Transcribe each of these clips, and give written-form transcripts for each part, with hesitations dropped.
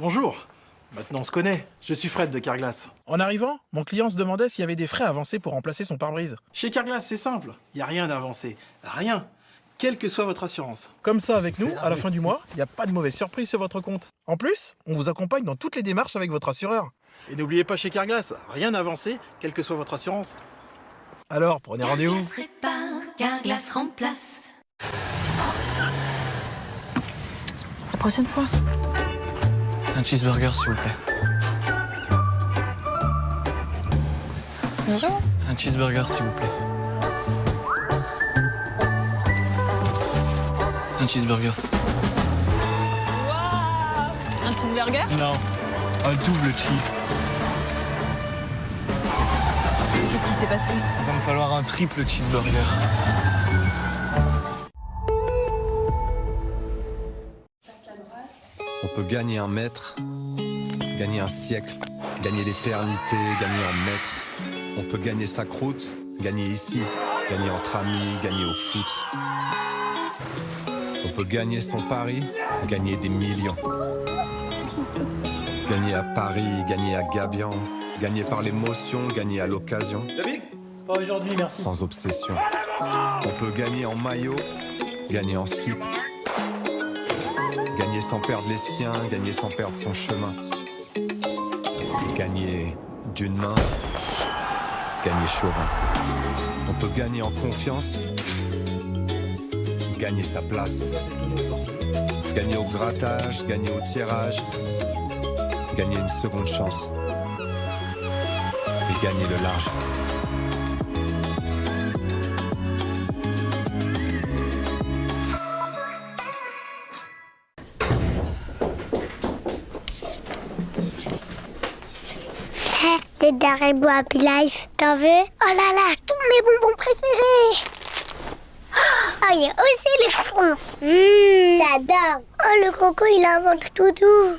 Bonjour. Maintenant on se connaît, je suis Fred de Carglass. En arrivant, mon client se demandait s'il y avait des frais avancés pour remplacer son pare-brise. Chez Carglass, c'est simple, il n'y a rien d'avancé. Rien. Quelle que soit votre assurance. Comme ça, avec nous, à la fin du mois, il n'y a pas de mauvaise surprise sur votre compte. En plus, on vous accompagne dans toutes les démarches avec votre assureur. Et n'oubliez pas chez Carglass, rien d'avancé, quelle que soit votre assurance. Alors, prenez rendez-vous. Carglass répare, Carglass remplace. La prochaine fois. Un cheeseburger, s'il vous plaît. Bonjour. Un cheeseburger, s'il vous plaît. Un cheeseburger. Waouh! Un cheeseburger? Non, un double cheese. Qu'est-ce qui s'est passé? Il va me falloir un triple cheeseburger. On peut gagner un mètre, gagner un siècle, gagner l'éternité, gagner en mètres. On peut gagner sa croûte, gagner ici, gagner entre amis, gagner au foot. On peut gagner son pari, gagner des millions. Gagner à Paris, gagner à Gabian, gagner par l'émotion, gagner à l'occasion. David? Pas aujourd'hui, merci. Sans obsession. On peut gagner en maillot, gagner en slip. Gagner sans perdre les siens, gagner sans perdre son chemin. Gagner d'une main, gagner chauvin. On peut gagner en confiance, gagner sa place. Gagner au grattage, gagner au tirage, gagner une seconde chance. Et gagner le large. Des Haribo Happy Life, t'en veux? Oh là là, tous mes bonbons préférés! Oh, il y a aussi les fruits. J'adore! Oh, le coco, il a un ventre tout doux.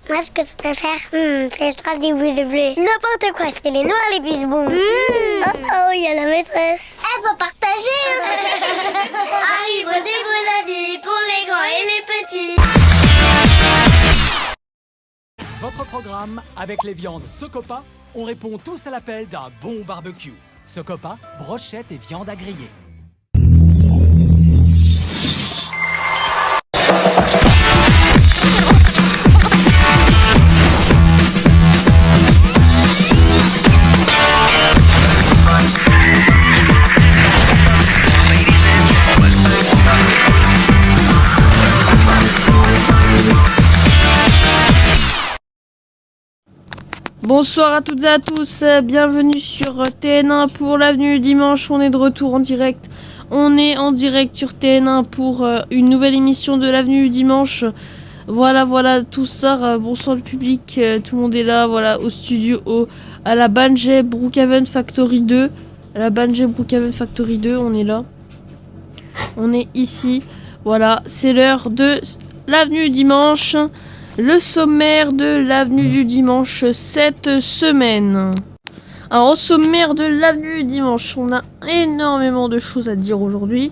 Moi, ce que je préfère, c'est le strap des boules de bleu. N'importe quoi, c'est les noirs, les bisbons. Oh oh, il y a la maîtresse. Faut partager! Haribo, c'est pour la vie, pour les grands et les petits. Votre programme, avec les viandes Socopa, on répond tous à l'appel d'un bon barbecue. Socopa, brochette et viande à griller. Bonsoir à toutes et à tous, bienvenue sur TN1 pour l'avenue dimanche, on est de retour en direct. On est en direct sur TN1 pour une nouvelle émission de l'avenue dimanche. Voilà, tout ça, bonsoir le public, tout le monde est là, voilà, au studio, à la Banjay Brookhaven Factory 2. À la Banjay Brookhaven Factory 2, on est là. On est ici, voilà, c'est l'heure de l'avenue dimanche. Le sommaire de l'avenue du dimanche cette semaine. Alors au sommaire de l'avenue du dimanche, on a énormément de choses à dire aujourd'hui.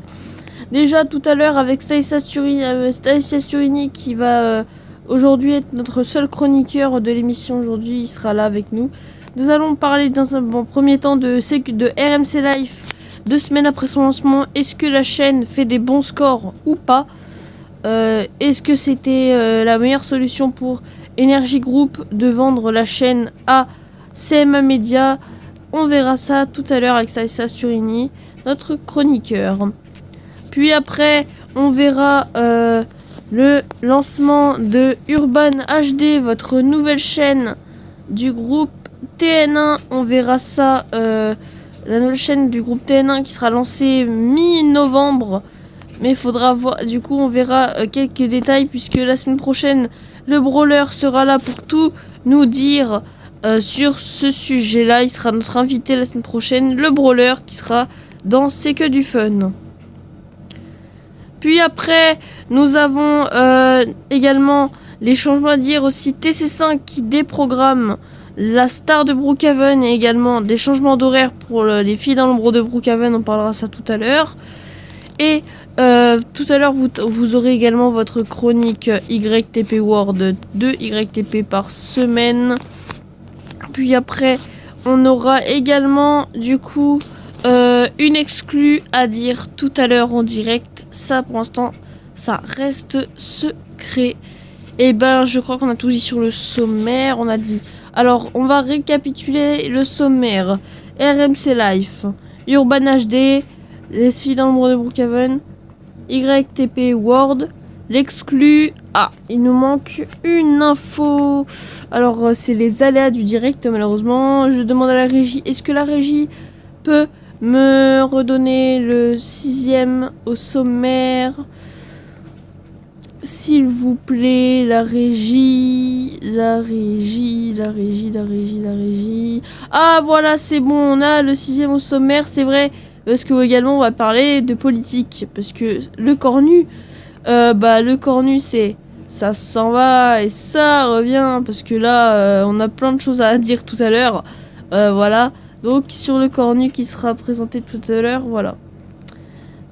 Déjà tout à l'heure avec Stanislas Turini qui va aujourd'hui être notre seul chroniqueur de l'émission aujourd'hui, il sera là avec nous. Nous allons parler dans un premier temps de RMC Life 2 semaines après son lancement. Est-ce que la chaîne fait des bons scores ou pas? Est-ce que c'était la meilleure solution pour Energy Group de vendre la chaîne à CMA Media? On verra ça tout à l'heure avec Stanislas Turini, notre chroniqueur. Puis après, on verra le lancement de Urban HD, votre nouvelle chaîne du groupe TN1. On verra ça, la nouvelle chaîne du groupe TN1 qui sera lancée mi-novembre. Mais il faudra voir, du coup on verra quelques détails puisque la semaine prochaine le brawler sera là pour tout nous dire sur ce sujet-là. Il sera notre invité la semaine prochaine, le brawler qui sera dans C'est que du fun. Puis après nous avons également les changements à dire aussi TC5 qui déprogramme la star de Brookhaven et également des changements d'horaire pour les filles dans l'ombre de Brookhaven, on parlera ça tout à l'heure. Et Tout à l'heure, vous aurez également votre chronique YTP World, 2 YTP par semaine. Puis après, on aura également, du coup, une exclue à dire tout à l'heure en direct. Ça, pour l'instant, ça reste secret. Et ben, je crois qu'on a tout dit sur le sommaire. On a dit... Alors, on va récapituler le sommaire. RMC Life, Urban HD, Les filles dans l'ombre de Brookhaven, YTP World, l'exclu. Ah, il nous manque une info. Alors, c'est les aléas du direct, malheureusement. Je demande à la régie, est-ce que la régie peut me redonner le 6e au sommaire? S'il vous plaît, la régie. Ah, voilà, c'est bon, on a le 6e au sommaire, c'est vrai. Parce que également, on va parler de politique. Parce que le cornu, le cornu, c'est... Ça s'en va et ça revient. Parce que là, on a plein de choses à dire tout à l'heure. Voilà. Donc, sur le cornu qui sera présenté tout à l'heure, voilà.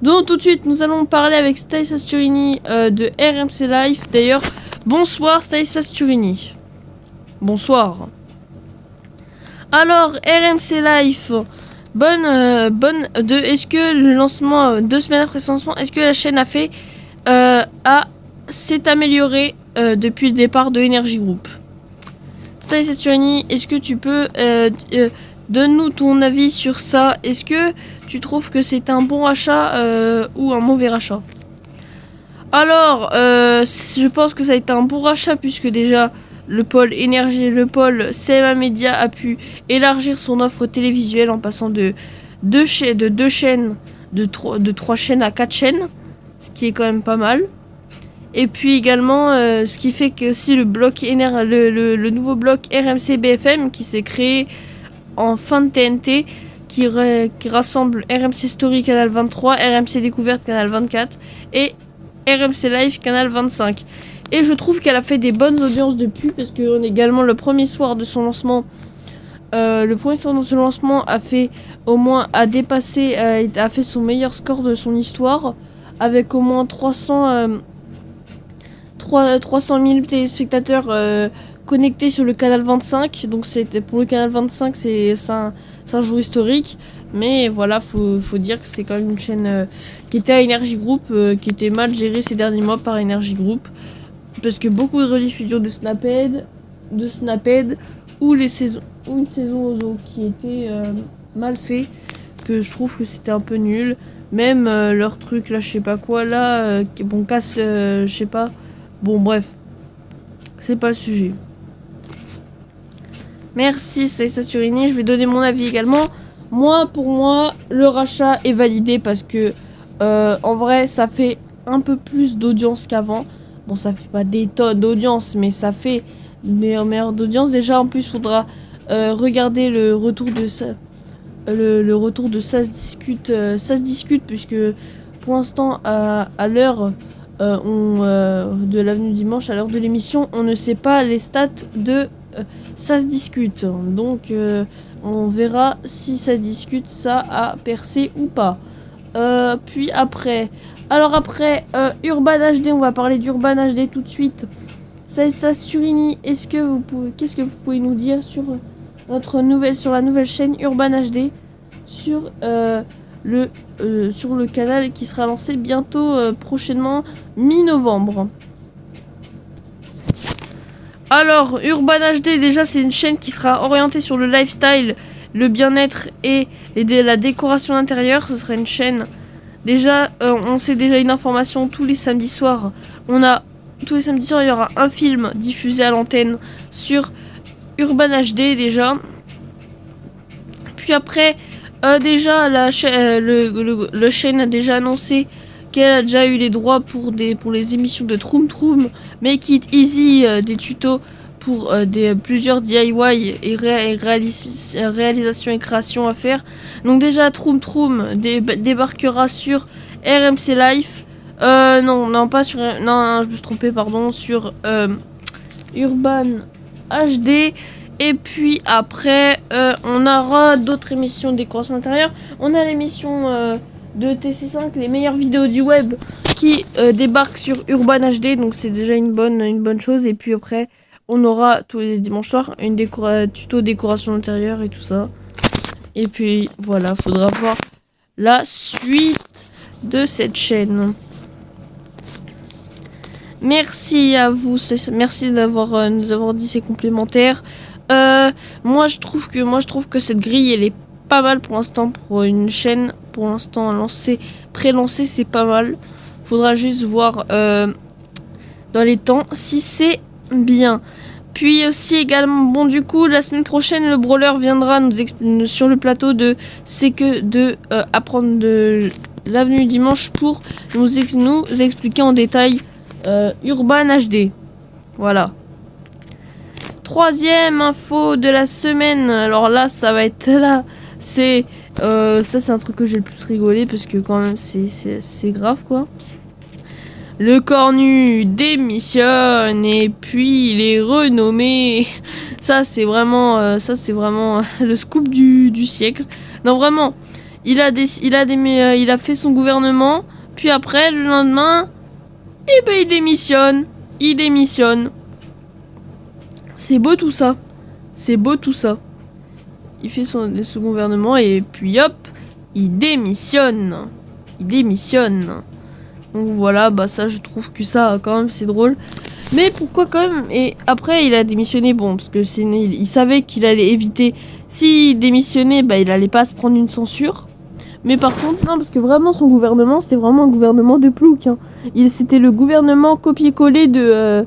Donc tout de suite, nous allons parler avec Staïs Turini de RMC Life. D'ailleurs, bonsoir Staïs Turini. Bonsoir. Alors, RMC Life, est-ce que le lancement, 2 semaines après son lancement, est-ce que la chaîne s'est améliorée depuis le départ de Energy Group? Staïs Turini, est-ce que tu peux... donne-nous ton avis sur ça. Est-ce que tu trouves que c'est un bon rachat ou un mauvais rachat? Alors, je pense que ça a été un bon rachat puisque déjà le pôle énergie, le pôle CMA Media a pu élargir son offre télévisuelle en passant de 3 chaînes à 4 chaînes, ce qui est quand même pas mal. Et puis également, ce qui fait que si le nouveau bloc RMC BFM qui s'est créé en fin de TNT, qui rassemble RMC Story Canal 23, RMC Découverte Canal 24 et RMC Live Canal 25. Et je trouve qu'elle a fait des bonnes audiences depuis, parce qu'on est également le premier soir de son lancement. Le premier soir de son lancement a fait son meilleur score de son histoire, avec au moins 300 000 téléspectateurs connectés sur le canal 25. Donc c'était pour le canal 25, c'est un jour historique. Mais voilà, faut dire que c'est quand même une chaîne qui était à Energy Group, qui était mal gérée ces derniers mois par Energy Group. Parce que beaucoup de rediffusions de Snaphead ou une saison Ozo qui était mal fait, que je trouve que c'était un peu nul. Même leur truc là, je sais pas quoi là, je sais pas. Bon bref, c'est pas le sujet. Merci Staïs Turini, je vais donner mon avis également. Pour moi, le rachat est validé parce que en vrai, ça fait un peu plus d'audience qu'avant. Bon, ça fait pas des tonnes d'audience, mais ça fait une meilleure d'audience. Déjà, en plus, il faudra regarder le retour de ça. Le retour de ça se discute, puisque pour l'instant, à l'heure de l'avenue Dimanche, à l'heure de l'émission, on ne sait pas les stats de ça se discute. Donc, on verra si ça discute, ça a percé ou pas. Puis après... Alors après, Urban HD, on va parler d'Urban HD tout de suite. Staïs Turini, qu'est-ce que vous pouvez nous dire sur la nouvelle chaîne Urban HD, sur le canal qui sera lancé bientôt, prochainement, mi-novembre. Alors, Urban HD, déjà, c'est une chaîne qui sera orientée sur le lifestyle, le bien-être et la décoration d'intérieur. Ce sera une chaîne... Déjà, on sait déjà une information tous les samedis soirs. Tous les samedis soirs, il y aura un film diffusé à l'antenne sur Urban HD déjà. Puis après, déjà, le chaîne a déjà annoncé qu'elle a déjà eu les droits pour les émissions de Troom Troom, Make It Easy, des tutos pour plusieurs DIY et réalisations et créations à faire. Donc déjà, Troom Troom débarquera sur RMC Life. Pas sur... Non, je me suis trompé, pardon. Sur Urban HD. Et puis après, on aura d'autres émissions de décoration intérieure. On a l'émission de TC5, les meilleures vidéos du web qui débarquent sur Urban HD. Donc c'est déjà une bonne chose. Et puis après, on aura tous les dimanches soirs une tuto décoration intérieure et tout ça. Et puis voilà, faudra voir la suite de cette chaîne. Merci à vous, merci d'avoir nous avoir dit ces complémentaires. Moi je trouve que cette grille elle est pas mal pour l'instant pour une chaîne. Pour l'instant pré-lancée c'est pas mal. Faudra juste voir dans les temps si c'est bien. Puis aussi également, bon du coup la semaine prochaine le brawler viendra sur le plateau apprendre de l'avenue dimanche pour nous expliquer en détail Urban HD. Voilà. Troisième info de la semaine. Alors là ça va être là. C'est un truc que j'ai le plus rigolé parce que quand même c'est grave quoi. Le cornu démissionne et puis il est renommé. Ça c'est vraiment le scoop du siècle. Non vraiment, il a fait son gouvernement, puis après le lendemain, et ben il démissionne. C'est beau tout ça. Il fait son gouvernement et puis hop, il démissionne. Donc voilà, bah ça je trouve que ça quand même c'est drôle. Mais pourquoi quand même? Et après il a démissionné, bon, parce que il savait qu'il allait éviter. S'il démissionnait, bah il allait pas se prendre une censure. Mais par contre, non, parce que vraiment son gouvernement, c'était vraiment un gouvernement de plouc. Hein. C'était le gouvernement copier-coller de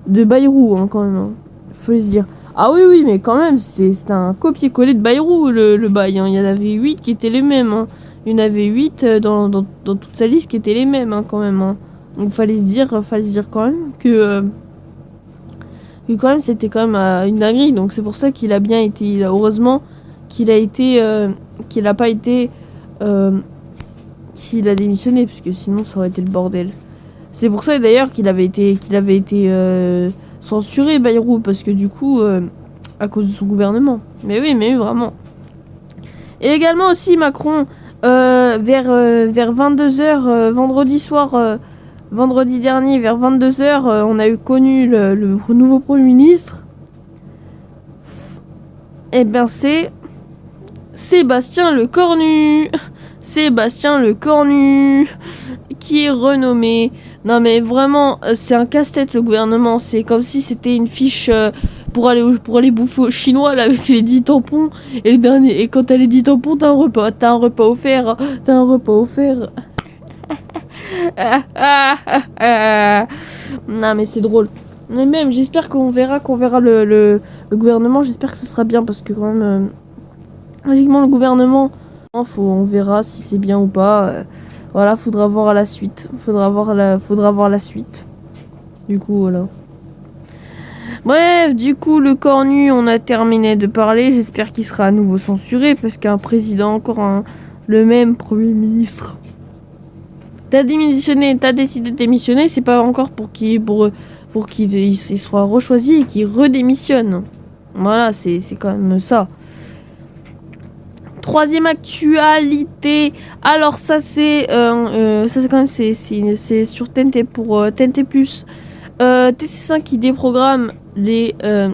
Bayrou, hein, quand même. Hein. Faut se dire. Ah oui, mais quand même, c'était un copier-coller de Bayrou, le bail. Hein. Il y en avait 8 qui étaient les mêmes. Hein. Il y en avait 8 dans toute sa liste qui étaient les mêmes hein, quand même. Hein. Donc fallait se dire quand même que quand même c'était quand même une dinguerie. Donc c'est pour ça qu'il a bien été. Heureusement qu'il a démissionné parce que sinon ça aurait été le bordel. C'est pour ça d'ailleurs qu'il avait été censuré Bayrou parce que du coup à cause de son gouvernement. Mais oui vraiment. Et également aussi Macron. Vers 22h vendredi dernier vers 22h on a connu le nouveau Premier ministre. Et ben c'est Sébastien Lecornu qui est renommé. Non mais vraiment c'est un casse-tête le gouvernement, c'est comme si c'était une fiche pour aller bouffer aux Chinois là avec les 10 tampons et quand t'as les 10 tampons t'as un repas offert. Non mais c'est drôle. Mais même j'espère qu'on verra le gouvernement, j'espère que ce sera bien parce que quand même logiquement le gouvernement on verra si c'est bien ou pas. Voilà, faudra voir la suite. Du coup voilà. Bref, du coup, le cornu, on a terminé de parler. J'espère qu'il sera à nouveau censuré parce qu'un président, le même Premier ministre. T'as décidé de démissionner, c'est pas encore pour qu'il soit rechoisi et qu'il redémissionne. Voilà, c'est quand même ça. Troisième actualité. Alors ça c'est quand même c'est sur TNT pour TNT+. TC5 qui déprogramme la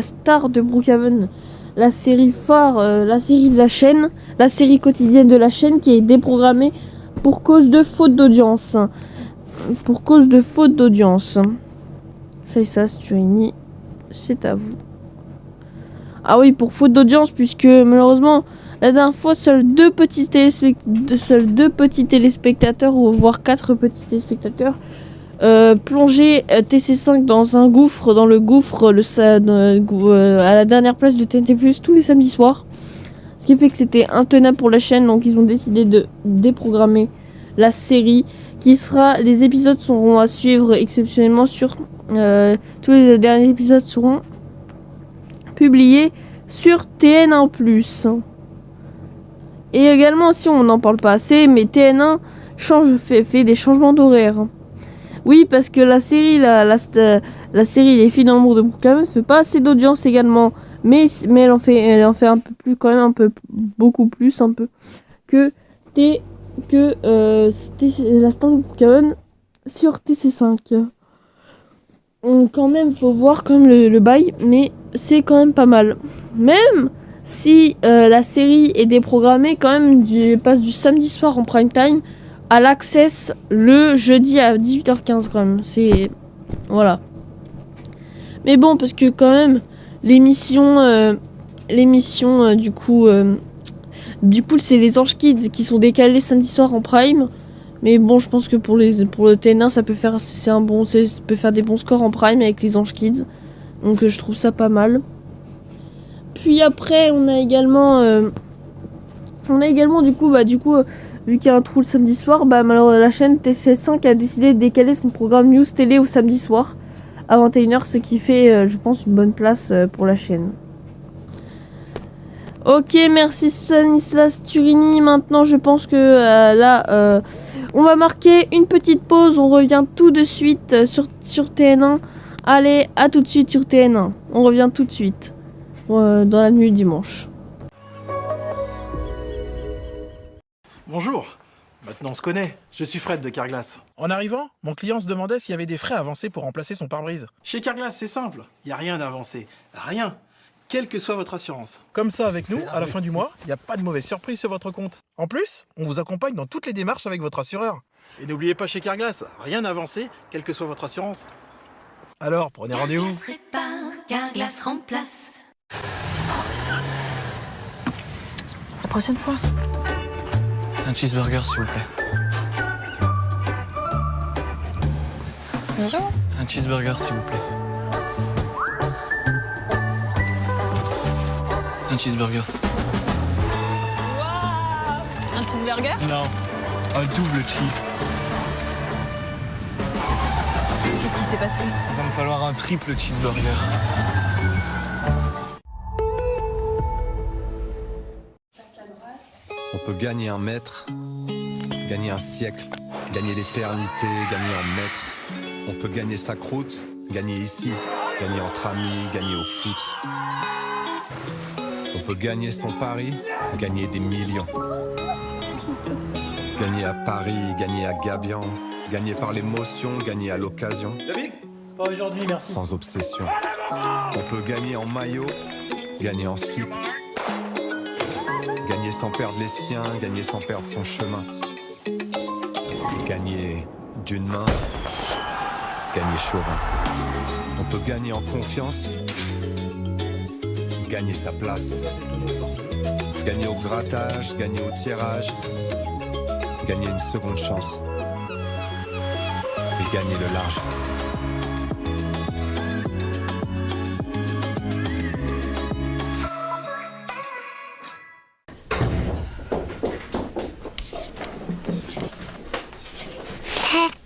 star de Brookhaven, la série phare, la série de la chaîne, la série quotidienne de la chaîne qui est déprogrammée pour cause de faute d'audience. Ça, Sturini, c'est à vous. Ah oui, pour faute d'audience, puisque malheureusement, la dernière fois, seuls deux petits téléspectateurs, ou voire 4 petits téléspectateurs, plongeaient TC5 dans un gouffre, à la dernière place de TNT+, tous les samedis soirs. Ce qui fait que c'était intenable pour la chaîne, donc ils ont décidé de déprogrammer la série. Les épisodes seront à suivre exceptionnellement sur... tous les derniers épisodes seront publiés sur TN1+. Et également, si on n'en parle pas assez, mais TN1 fait des changements d'horaire. Oui, parce que la série la série Les Filles d'amour de Brookhaven fait pas assez d'audience également, mais elle en fait un peu plus, quand même beaucoup plus que c'était que c'était la star de Brookhaven sur TC5. Quand même, faut voir quand même le bail, mais c'est quand même pas mal. Même si la série est déprogrammée, quand même, passe du samedi soir en prime time à l'Access le jeudi à 18h15 quand même. C'est... Voilà. Mais bon, parce que quand même, l'émission, du coup, c'est les Anges Kids qui sont décalés samedi soir en prime. Mais bon, je pense que pour le TN1, ça peut faire des bons scores en prime avec les Anges Kids. Donc je trouve ça pas mal. Puis après, on a également du coup, vu qu'il y a un trou le samedi soir, malheureusement la chaîne TC5 a décidé de décaler son programme News Télé au samedi soir à 21h, ce qui fait, je pense, une bonne place pour la chaîne. Ok, merci Stanislas Turini. Maintenant, je pense que on va marquer une petite pause. On revient tout de suite sur TN1. Allez, à tout de suite sur TN1. On revient tout de suite dans la nuit du dimanche. Bonjour. Maintenant on se connaît. Je suis Fred de Carglass. En arrivant, mon client se demandait s'il y avait des frais avancés pour remplacer son pare-brise. Chez Carglass, c'est simple. Il n'y a rien d'avancé. Rien. Quelle que soit votre assurance. Comme ça, avec nous, à la fin du mois, il n'y a pas de mauvaise surprise sur votre compte. En plus, on vous accompagne dans toutes les démarches avec votre assureur. Et n'oubliez pas chez Carglass, rien d'avancé, quelle que soit votre assurance. Alors, prenez rendez-vous. Carglass répare, Carglass remplace. La prochaine fois. Un cheeseburger, s'il vous plaît. Bonjour. Un cheeseburger, s'il vous plaît. Un cheeseburger. Waouh! Un cheeseburger? Non. Un double cheese. Qu'est-ce qui s'est passé? Il va me falloir un triple cheeseburger. On peut gagner un mètre, gagner un siècle, gagner l'éternité, gagner en mètres. On peut gagner sa croûte, gagner ici, gagner entre amis, gagner au foot. On peut gagner son pari, gagner des millions. Gagner à Paris, gagner à Gabian, gagner par l'émotion, gagner à l'occasion. David? Pas aujourd'hui, merci. Sans obsession. On peut gagner en maillot, gagner en slip. Gagner sans perdre les siens, gagner sans perdre son chemin. Gagner d'une main, gagner chauvin. On peut gagner en confiance, gagner sa place. Gagner au grattage, gagner au tirage, gagner une seconde chance. Et gagner le large.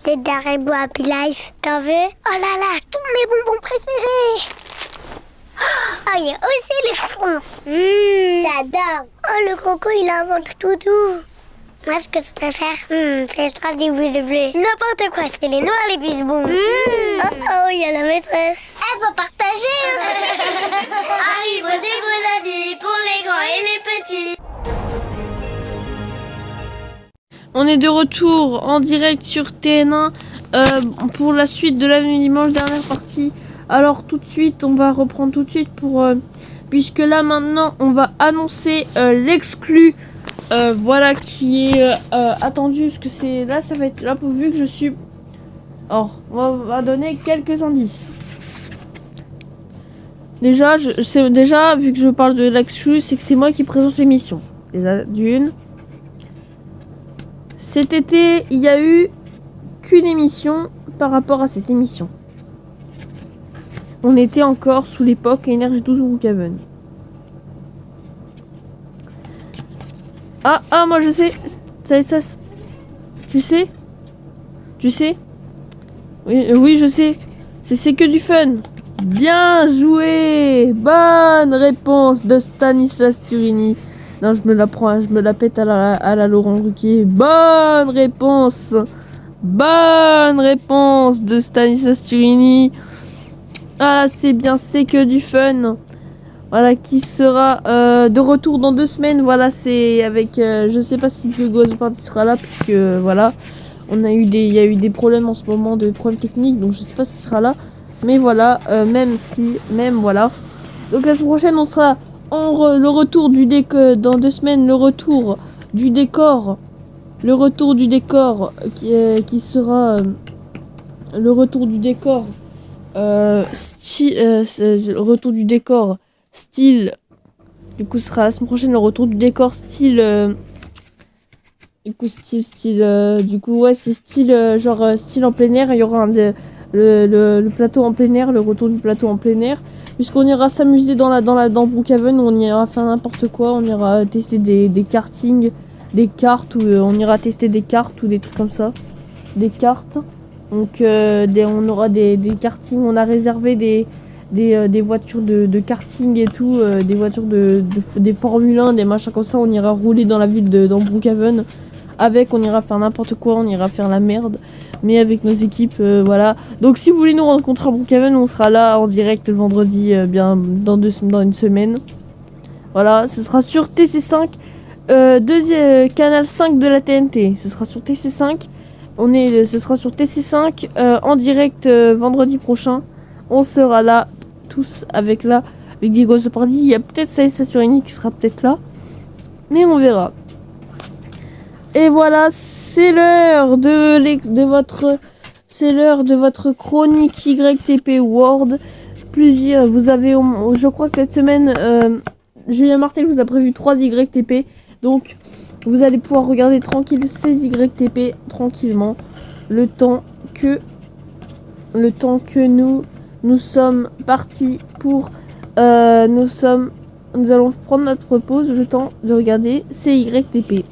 Des Haribo Happy Life, t'en veux? Oh là là, tous mes bonbons préférés! Oh, il y a aussi les fruits. J'adore! Oh, le coco, il a un ventre tout doux. Moi, ce que je préfère, c'est le des boules de bleu. N'importe quoi, c'est les noirs les plus bons. Oh oh, il y a la maîtresse. Elle faut partager. Haribo, c'est bon la vie pour les grands et les petits. On est de retour en direct sur TN1 pour la suite de l'avenue dimanche, dernière partie. Alors tout de suite, on va reprendre tout de suite puisque là maintenant on va annoncer l'exclu. Voilà qui est attendu, parce que c'est là, ça va être là vu que je suis. Alors, on va donner quelques indices. Déjà, vu que je parle de l'exclu, c'est que c'est moi qui présente l'émission. Déjà d'une. Cet été, il y a eu qu'une émission par rapport à cette émission. On était encore sous l'époque Energy 12 Brookhaven. Ah, moi je sais. Ça. Tu sais? Oui, je sais. C'est que du fun. Bien joué. Bonne réponse de Stanislas Turini. Non, je me la pète à la Laurent Ruquier. Bonne réponse de Stanislas Turini. Ah, c'est bien, c'est que du fun. Voilà, qui sera de retour dans 2 semaines. Voilà, c'est avec, je sais pas si Hugo The Party sera là, puisque voilà, il y a eu des problèmes en ce moment, de problèmes techniques, donc je sais pas s'il sera là. Mais voilà, même voilà. Donc la semaine prochaine, on sera le retour du décor, dans 2 semaines, le retour du décor qui sera le retour du décor style, du coup ce sera la semaine prochaine le retour du décor style du coup ouais, c'est style style en plein air. Il y aura le plateau en plein air, le retour du plateau en plein air, puisqu'on ira s'amuser dans Brookhaven, où on ira faire n'importe quoi. On ira tester des kartings, des cartes, ou on ira tester des cartes ou des trucs comme ça, des cartes. Donc on aura des kartings, on a réservé des voitures de karting et tout, des voitures des Formule 1, des machins comme ça. On ira rouler dans la ville dans Brookhaven on ira faire n'importe quoi, on ira faire la merde, mais avec nos équipes, voilà. Donc si vous voulez nous rencontrer à Brookhaven, on sera là en direct le vendredi, bien dans une semaine. Voilà, ce sera sur TC5, canal 5 de la TNT. Ce sera sur TC5. Ce sera sur TC5 en direct vendredi prochain. On sera là tous avec Diego The Party. Il y a peut-être ça sur Eni qui sera peut-être là, mais on verra. Et voilà, c'est l'heure de votre chronique YTP World. Je crois que cette semaine, Julien Martel vous a prévu 3 YTP. Donc, vous allez pouvoir regarder tranquille ces YTP tranquillement. Le temps que nous sommes partis pour... Nous allons prendre notre pause, le temps de regarder ces YTP.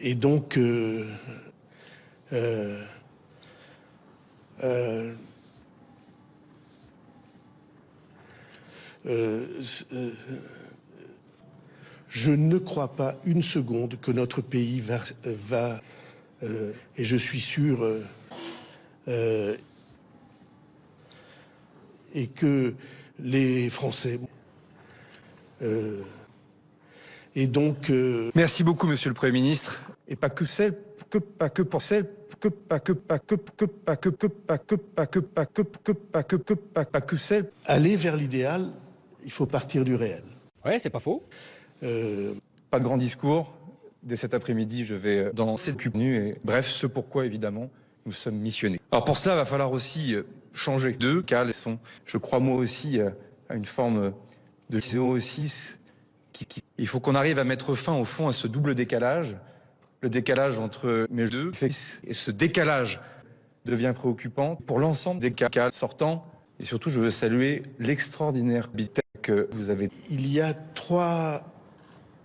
Et donc, je ne crois pas une seconde que notre pays va et je suis sûr, et que les Français... et donc... Merci beaucoup, Monsieur le Premier ministre. Et pas que celle. Aller vers l'idéal, il faut partir du réel. Ouais, c'est pas faux. Pas de grand discours. Dès cet après-midi, je vais dans cette cubnue et bref, ce pourquoi, évidemment, nous sommes missionnés. Alors pour cela, il va falloir aussi changer de car je crois moi aussi à une forme de CO6 il faut qu'on arrive à mettre fin au fond à ce double décalage, le décalage entre mes deux, et ce décalage devient préoccupant pour l'ensemble des cas sortants. Et surtout, je veux saluer l'extraordinaire bitech que vous avez. Il y a 3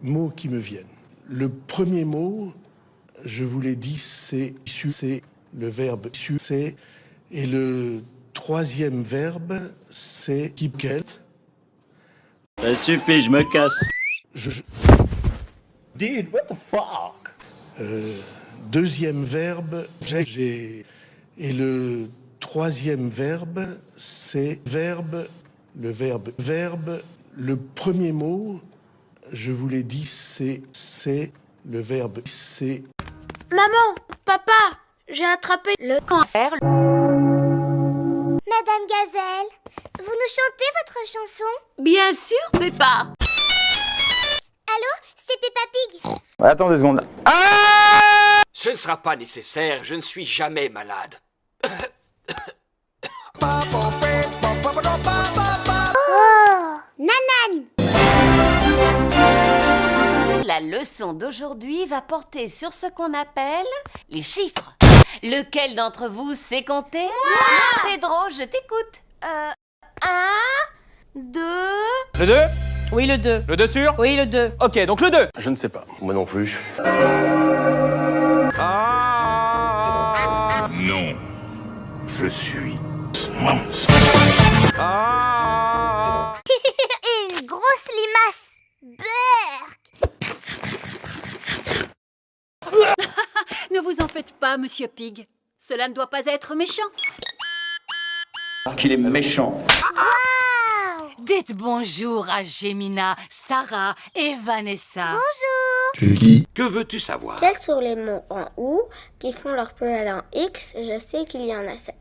mots qui me viennent. Le premier mot, je vous l'ai dit, c'est le verbe c'est, et le 3e verbe, c'est keep. Ça suffit, je me casse. Dude, what the fuck? 2e verbe, j'ai... Et le 3e verbe, c'est le verbe. Le premier mot, je vous l'ai dit, c'est le verbe. C'est... Maman, papa, j'ai attrapé le cancer. Madame Gazelle, vous nous chantez votre chanson? Bien sûr, Peppa. Allô, c'est Peppa Pig. Ouais, attends 2 secondes. Ah! Ce ne sera pas nécessaire, je ne suis jamais malade. Oh, Nanan. La leçon d'aujourd'hui va porter sur ce qu'on appelle les chiffres. Lequel d'entre vous sait compter? Moi! Pedro, je t'écoute. 1, 2... Le 2? Oui, le 2. Le 2 sûr? Oui, le 2. Ok, donc le 2. Je ne sais pas. Moi non plus. Non. Je suis monstre. Une grosse limace. Berk. vous en faites pas, Monsieur Pig. Cela ne doit pas être méchant. Qu'il est méchant. Dites bonjour à Gemina, Sarah et Vanessa. Bonjour. Tu es qui? Que veux-tu savoir? Quels sont les mots en OU qui font leur pluriel en X? Je sais qu'il y en a 7.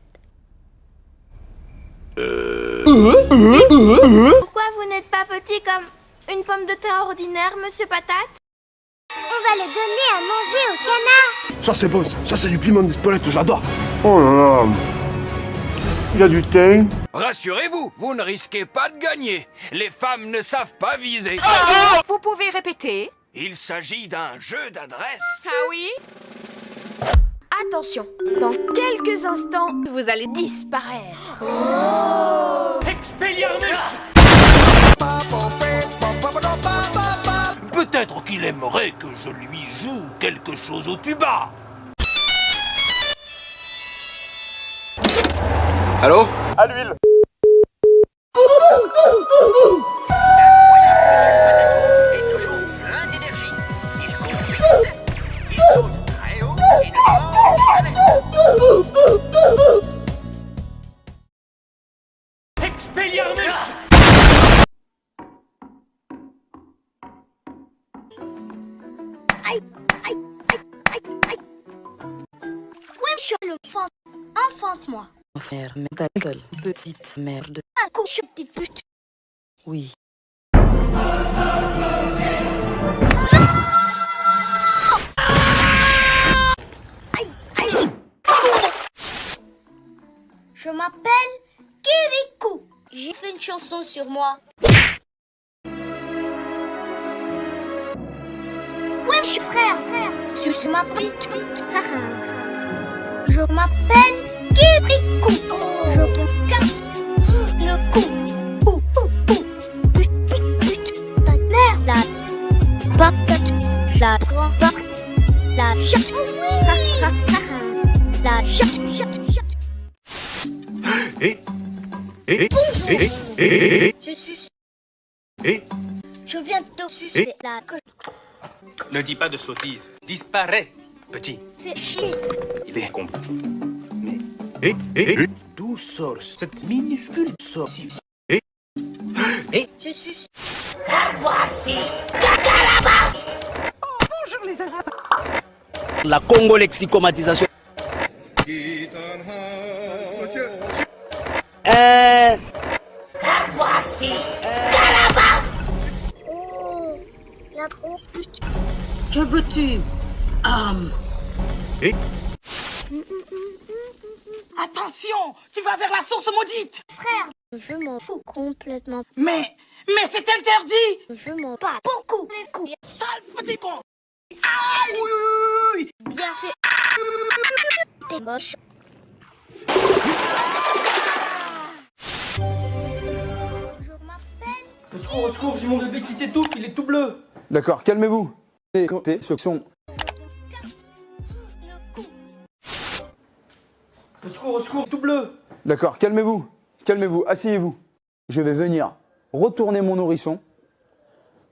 Pourquoi vous n'êtes pas petit comme une pomme de terre ordinaire, Monsieur Patate? On va le donner à manger au canard. Ça c'est bon, ça c'est du piment d'Espelette, j'adore. Oh là là. Il y a du thé. Rassurez-vous, vous ne risquez pas de gagner. Les femmes ne savent pas viser. Vous pouvez répéter? Il s'agit d'un jeu d'adresse. Ah oui? Attention, dans quelques instants, vous allez disparaître. Expelliarmus! Peut-être qu'il aimerait que je lui joue quelque chose au tuba. Allô? À l'huile. est toujours plein d'énergie. Il court vite, il saute très haut, il ne Expelliarmus! Ouais, je suis le fan. Enfante-moi. Ferme ta gueule, petite merde. Un coup, petite pute. Oui. Je m'appelle Kirikou. J'ai fait une chanson sur moi. Ouais, je suis frère. Je m'appelle... Je m'appelle Kirikou. Je te casse le cou. Pute, ta mère, la patate, la grand-père, la chatte, la chatte. Je suis... Je viens de te sucer la coche. Ne dis pas de sottises. Disparais, petit. Fais chier. Il est con. Mais... D'où sort cette minuscule saucisse? Je suis... Voici Bonjour les Arabes. La congolexicomatisation. Voici Oh, la grosse pute. Que veux-tu, homme? Attention, tu vas vers la source maudite. Frère, je m'en fous complètement. Mais c'est interdit. Je m'en bats beaucoup les coups. Sale petit con. Bien fait. T'es moche. Au secours, j'ai mon bébé qui s'étouffe, il est tout bleu. D'accord, calmez-vous. Écoutez, ce sont... Au secours, tout bleu. D'accord, calmez-vous. Calmez-vous, asseyez-vous. Je vais venir retourner mon nourrisson,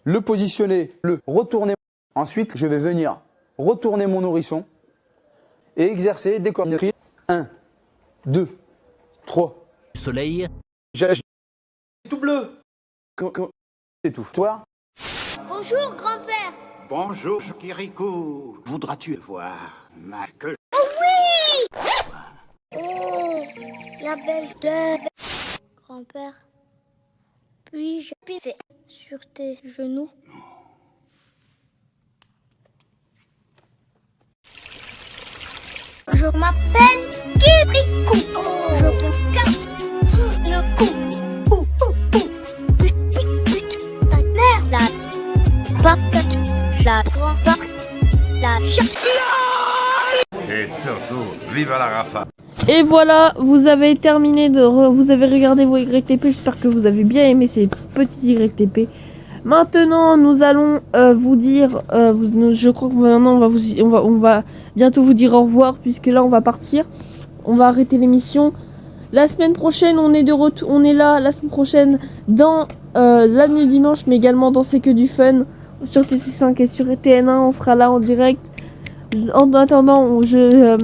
le positionner, le retourner. Ensuite, je vais venir retourner mon nourrisson et exercer des commandes. 1, 2, 3. Soleil. J'agis. Tout bleu. Étouffe. Toi. Bonjour grand-père. Bonjour, Kirikou. Voudras-tu voir ma queue? Oh oui. Oh, la belle de... Grand-père, puis-je pisser sur tes genoux? Je m'appelle Kirikou. Je te casse le cou. Pute, ta mère, la patate, la grand-père, la chatte. Et surtout, vive la Rafa. Et voilà, vous avez terminé vous avez regardé vos YTP, j'espère que vous avez bien aimé ces petits YTP. Maintenant, nous allons vous dire, je crois que maintenant on va bientôt vous dire au revoir, puisque là on va partir, on va arrêter l'émission. La semaine prochaine, on est de retour, on est là la semaine prochaine dans l'avenue dimanche, mais également dans C'est que du fun sur TC5 et sur TN1, on sera là en direct. En attendant, je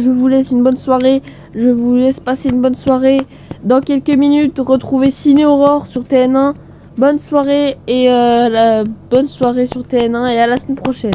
vous laisse une bonne soirée. Je vous laisse passer une bonne soirée. Dans quelques minutes, retrouvez Ciné Aurore sur TN1. Bonne soirée et bonne soirée sur TN1 et à la semaine prochaine.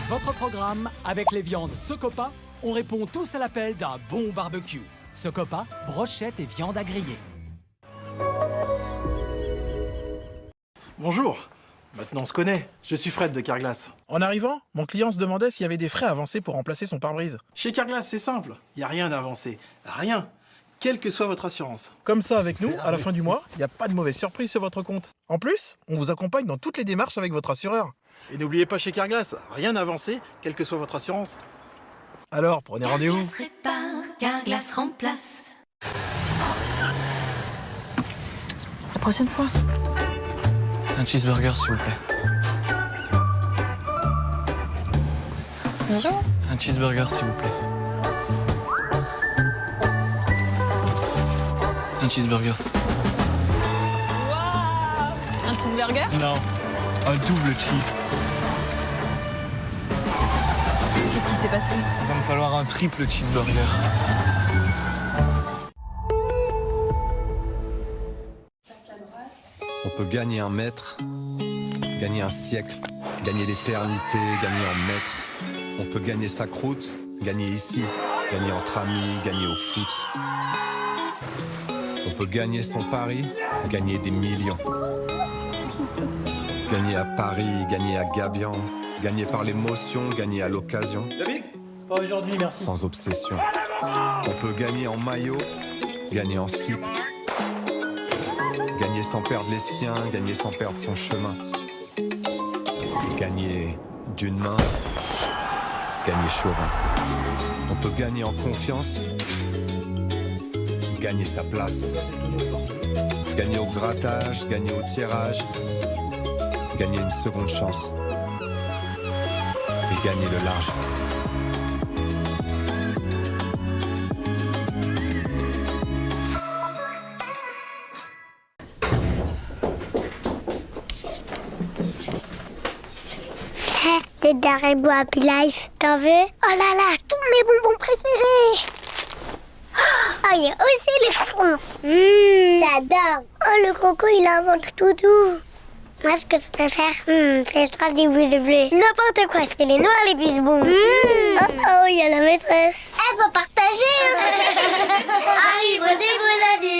Votre programme, avec les viandes Socopa, on répond tous à l'appel d'un bon barbecue. Socopa, brochette et viande à griller. Bonjour. Maintenant on se connaît. Je suis Fred de Carglass. En arrivant, mon client se demandait s'il y avait des frais avancés pour remplacer son pare-brise. Chez Carglass, c'est simple. Il n'y a rien d'avancé. Rien. Quelle que soit votre assurance. Comme ça, avec nous, à la fin du mois, il n'y a pas de mauvaise surprise sur votre compte. En plus, on vous accompagne dans toutes les démarches avec votre assureur. Et n'oubliez pas chez Carglass, rien d'avancé, quelle que soit votre assurance. Alors, prenez rendez-vous. Carglass répare, Carglass remplace. La prochaine fois. Un cheeseburger, s'il vous plaît. Bonjour. Un cheeseburger, s'il vous plaît. Un cheeseburger. Un cheeseburger? Non, un double cheese. Qu'est-ce qui s'est passé? Il va me falloir un triple cheeseburger. On peut gagner un mètre, gagner un siècle, gagner l'éternité, gagner en mètres. On peut gagner sa croûte, gagner ici, gagner entre amis, gagner au foot. On peut gagner son pari, gagner des millions. Gagner à Paris, gagner à Gabian, gagner par l'émotion, gagner à l'occasion. David? Pas aujourd'hui, merci. Sans obsession. On peut gagner en maillot, gagner en slip. Gagner sans perdre les siens, gagner sans perdre son chemin. Gagner d'une main, gagner chauvin. On peut gagner en confiance, gagner sa place. Gagner au grattage, gagner au tirage, gagner une seconde chance. Et gagner le large. Des Haribo Happy Life, t'en veux? Oh là là, tous mes bonbons préférés! Oh, il y a aussi les fronts. J'adore! Oh, le croco, il a un ventre tout doux. Moi, ce que je préfère, c'est ça des boules de bleu. N'importe quoi, c'est les noirs, les bisbons. Oh, oh, il y a la maîtresse. Elle faut partager! Haribo, c'est bon la vie!